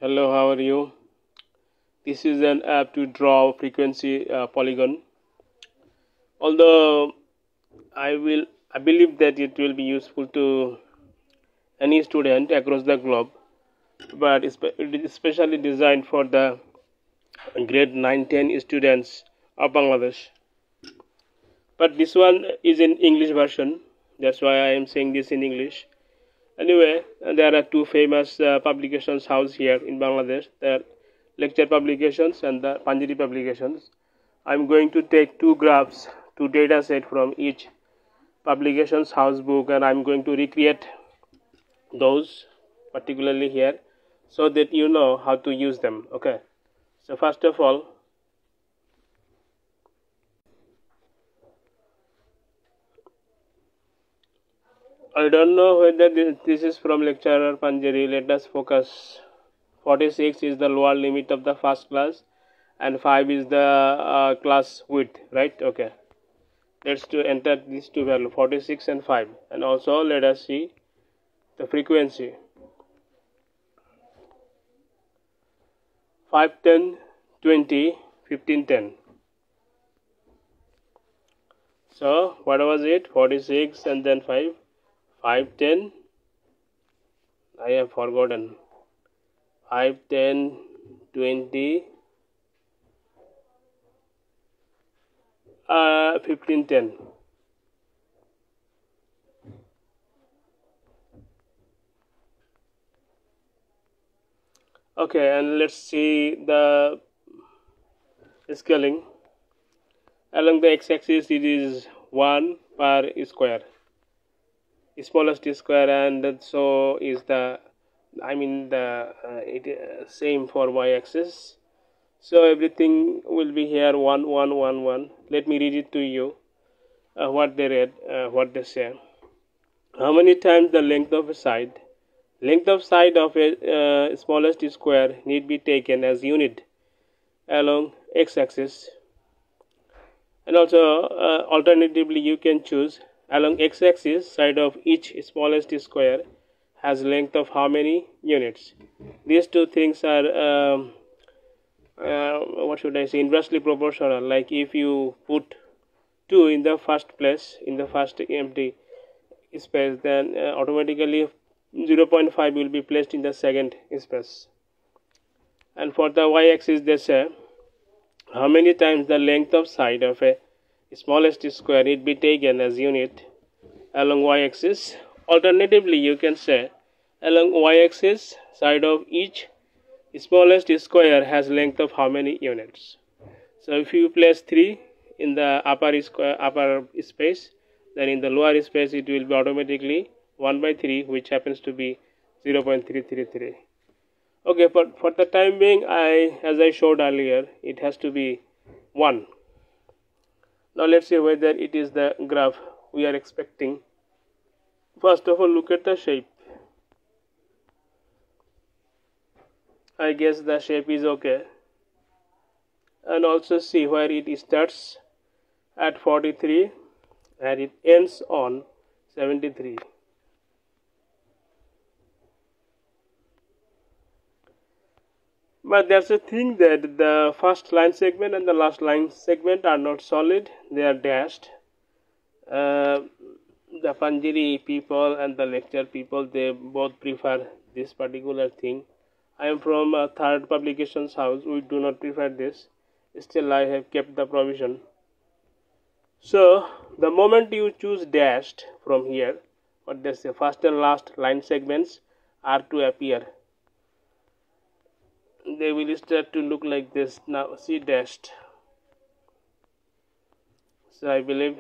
Hello, how are you? This is an app to draw frequency polygon. Although I believe that it will be useful to any student across the globe, but it is especially designed for the grade 9, 10 students of Bangladesh. But this one is in English version. That's why I am saying this in English. Anyway, there are two famous publications house here in Bangladesh: the lecture publications and the Panjiri publications. I'm going to take two graphs, two data set from each publications house book, and I'm going to recreate those particularly here so that you know how to use them. Okay, so first of all, I don't know whether this is from lecturer Panjari. Let us focus. 46 is the lower limit of the first class and 5 is the class width, right? Okay, let's to enter these two values, 46 and 5, and also let us see the frequency. 5, 10, 20, 15, 10. So what was it? 46 and then 5, 5, 10. I have forgotten. 5, 10, 20, 15, 10. Okay, and let's see the scaling. Along the x-axis it is 1 per square, smallest square, and so is the same for y-axis. So everything will be here 1 1 1 1. Let me read it to you. What they say. How many times the length of a side? Length of side of a smallest square need be taken as unit along x-axis, and also alternatively you can choose along x-axis side of each smallest square has length of how many units. These two things are what should I say, inversely proportional. Like if you put 2 in the first place, in the first empty space, then automatically 0.5 will be placed in the second space. And for the y-axis they say how many times the length of side of a smallest square need be taken as unit along y-axis. Alternatively you can say along y-axis side of each smallest square has length of how many units. So if you place 3 in the upper space, then in the lower space it will be automatically 1 by 3, which happens to be 0.333. Okay, but for the time being, as I showed earlier, it has to be 1. Now let's see whether it is the graph we are expecting. First of all, look at the shape. I guess the shape is okay. And also see where it starts at 43 and it ends on 73. But there's a thing that the first line segment and the last line segment are not solid, they are dashed. The Panjiri people and the lecture people, they both prefer this particular thing. I am from a third publications house, we do not prefer this. Still I have kept the provision. So the moment you choose dashed from here, what they say, first and last line segments are to appear. They will start to look like this. Now see dashed. So I believe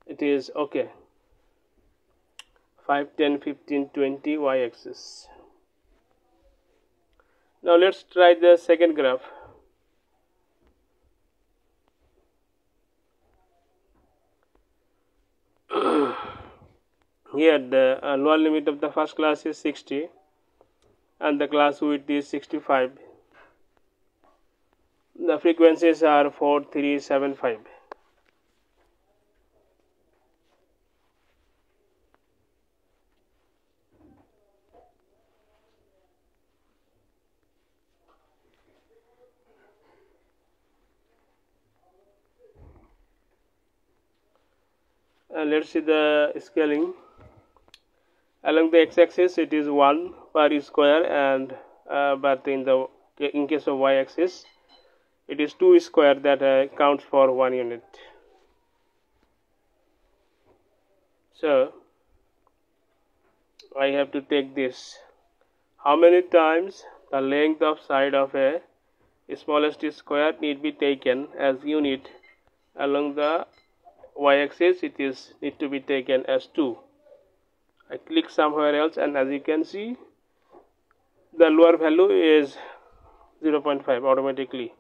it is okay. 5, 10, 15, 20 y-axis. Now let's try the second graph. Here the lower limit of the first class is 60 and the class width is 65. The frequencies are 4, 3, 7, 5. let's see the scaling. Along the x-axis it is 1 per square, and but in case of y-axis it is 2 square that counts for 1 unit. So I have to take this. How many times the length of side of a smallest square need be taken as unit along the y-axis? It is need to be taken as 2. I click somewhere else, and as you can see, the lower value is 0.5 automatically,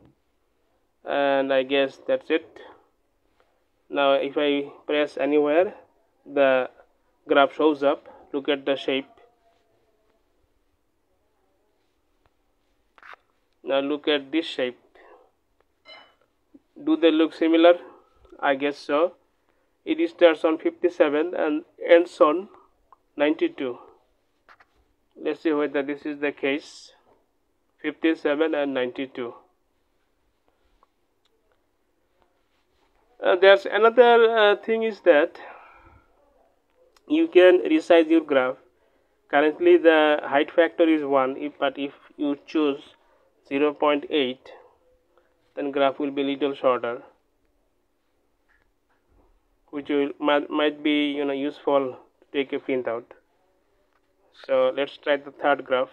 and I guess that's it. Now if I press anywhere, the graph shows up. Look at the shape. Now look at this shape. Do they look similar? I guess so. It starts on 57 and ends on 92. Let's see whether this is the case. 57 and 92. There's another thing is that you can resize your graph. Currently the height factor is 1, but if you choose 0.8, then graph will be little shorter, which might be useful to take a printout. So let's try the third graph.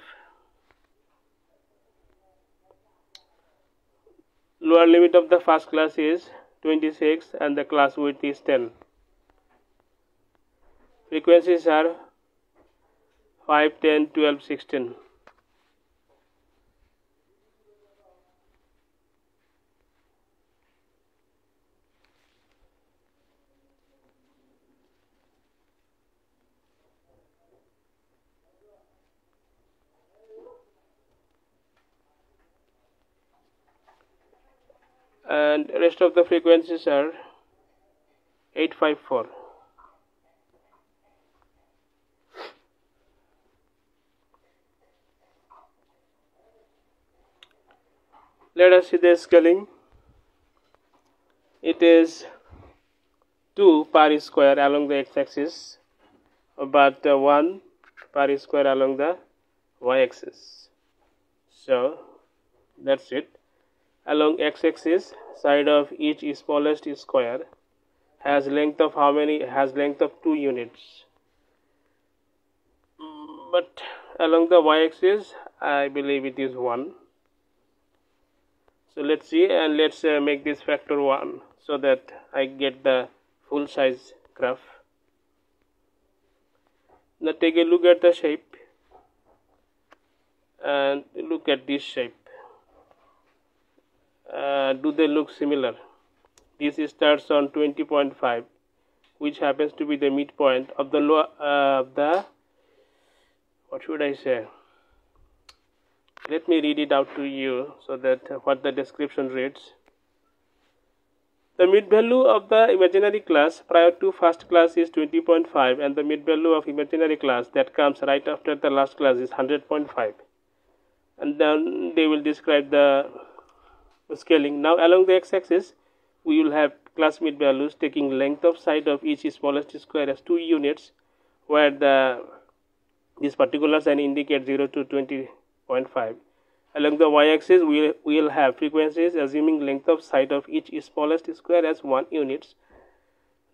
Lower limit of the first class is 26 and the class width is 10. Frequencies are 5, 10, 12, 16. And rest of the frequencies are 854. Let us see the scaling. It is 2 per square along the x-axis, but 1 per square along the y-axis. So that's it. Along x-axis, side of each smallest square has length of how many? Has length of 2 units. But along the y-axis, I believe it is 1. So let's see, and let's make this factor 1 so that I get the full size graph. Now take a look at the shape and look at this shape. Do they look similar? This starts on 20.5, which happens to be the midpoint of the what should I say? Let me read it out to you so that what the description reads. The mid value of the imaginary class prior to first class is 20.5, and the mid value of imaginary class that comes right after the last class is 100.5. And then they will describe the scaling. Now along the x-axis, we will have class mid values taking length of side of each smallest square as 2 units, where these particular sign indicate 0 to 20.5. Along the y-axis, we will have frequencies assuming length of side of each smallest square as 1 units.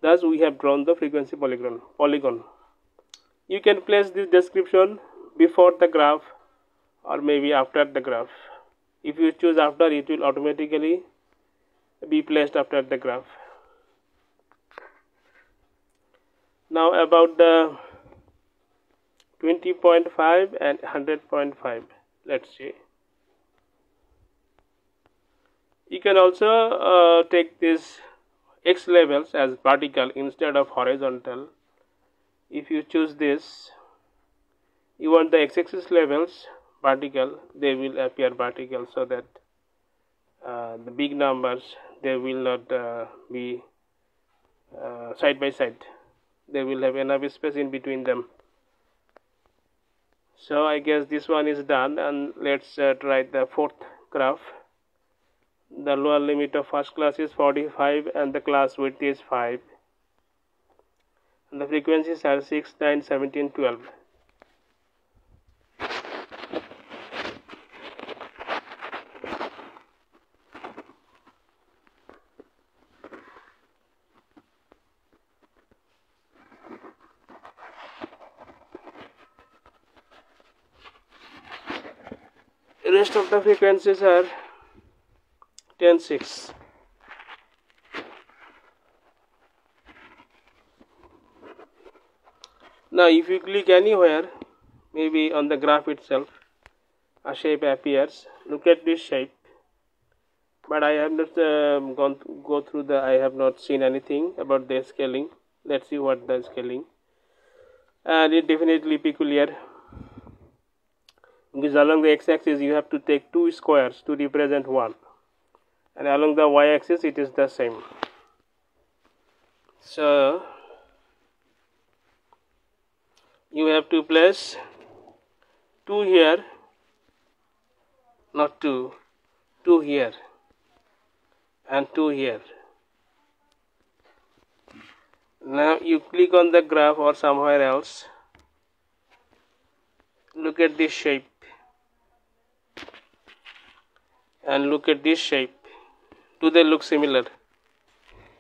Thus, we have drawn the frequency polygon. You can place this description before the graph or maybe after the graph. If you choose after, it will automatically be placed after the graph. Now about the 20.5 and 100.5. Let's see. You can also take these x levels as vertical instead of horizontal. If you choose this, you want the x-axis levels vertical, they will appear vertical, so that the big numbers, they will not be side by side. They will have enough space in between them. So I guess this one is done, and let's try the fourth graph. The lower limit of first class is 45 and the class width is 5. and the frequencies are 6, 9, 17, 12. The rest of the frequencies are 10, 6. Now if you click anywhere, maybe on the graph itself, a shape appears. Look at this shape, but I have not go through the, I have not seen anything about the scaling. Let's see what the scaling, and it definitely peculiar, because along the x-axis you have to take two squares to represent one, and along the y-axis it is the same. So you have to place 2 here, not 2 here and 2 here. Now you click on the graph or somewhere else. Look at this shape and look at this shape. Do they look similar?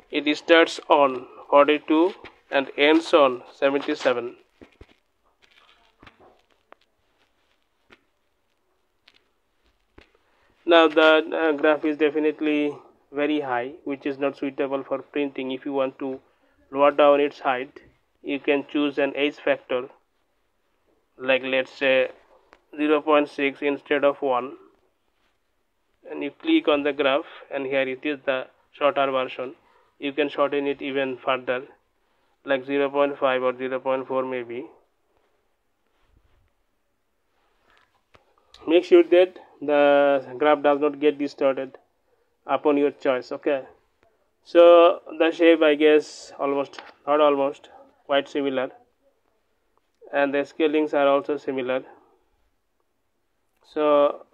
It starts on 42 and ends on 77. Now the graph is definitely very high, which is not suitable for printing. If you want to lower down its height, you can choose an edge factor, like let's say 0.6 instead of 1, and you click on the graph, and here it is the shorter version. You can shorten it even further, like 0.5 or 0.4 maybe. Make sure that the graph does not get distorted upon your choice. Okay, so the shape, I guess, quite similar, and the scalings are also similar. So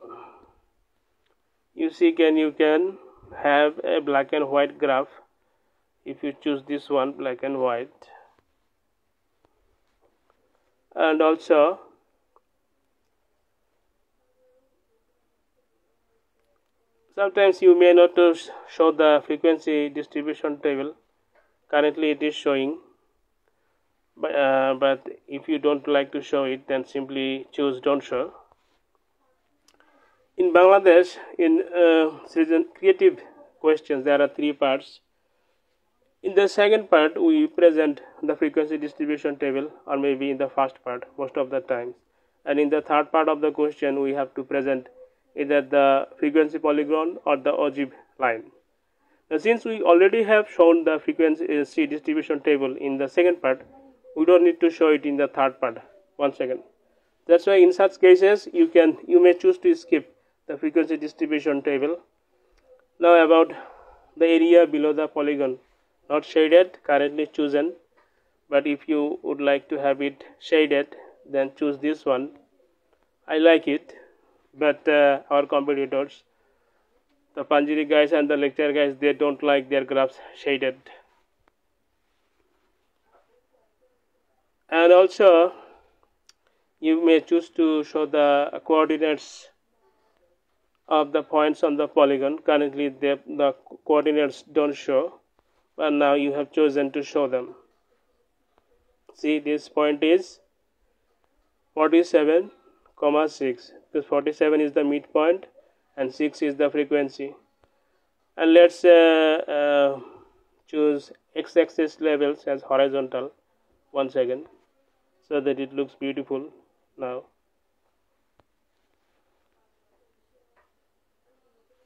you see, you can have a black and white graph if you choose this one, black and white, and also sometimes you may not show the frequency distribution table. Currently it is showing, but if you don't like to show it, then simply choose don't show. In Bangladesh, in creative questions, there are 3 parts. In the second part, we present the frequency distribution table, or maybe in the first part most of the times. And in the third part of the question, we have to present either the frequency polygon or the ogive line. Now, since we already have shown the frequency distribution table in the second part, we don't need to show it in the third part once again. That's why in such cases you may choose to skip the frequency distribution table. Now about the area below the polygon, not shaded, currently chosen, but if you would like to have it shaded, then choose this one. I like it, but our competitors, the Panjiri guys and the lecture guys, they don't like their graphs shaded. And also you may choose to show the coordinates of the points on the polygon. Currently the coordinates don't show, but now you have chosen to show them. See, this point is 47, 6, because 47 is the midpoint and 6 is the frequency. And let's choose x-axis levels as horizontal once again, so that it looks beautiful now.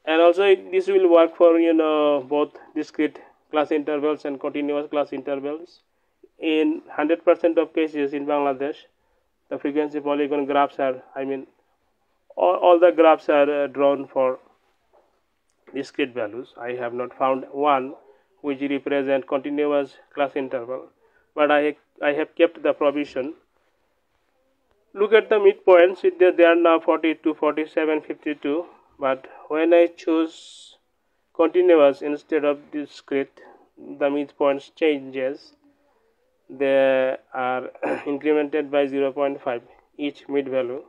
And also this will work for both discrete class intervals and continuous class intervals. In 100% of cases in Bangladesh, the frequency polygon graphs are, all the graphs are drawn for discrete values. I have not found one which represent continuous class interval, but I have kept the provision. Look at the midpoints, they are now 42, 47, 52, but when I choose continuous instead of discrete, the midpoints changes. they are incremented by 0.5 each mid value.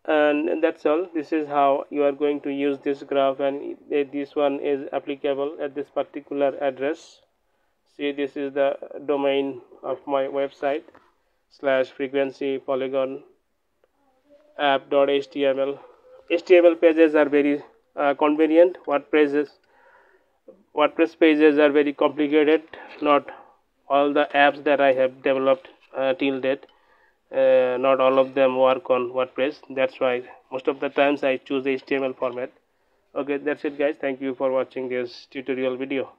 And that's all. This is how you are going to use this graph, and this one is applicable at this particular address. See, this is the domain of my website /frequency polygon app.html. HTML pages are very convenient. WordPress pages are very complicated. Not all the apps that I have developed till date, not all of them work on WordPress. That's why most of the times I choose the HTML format. Okay, that's it guys. Thank you for watching this tutorial video.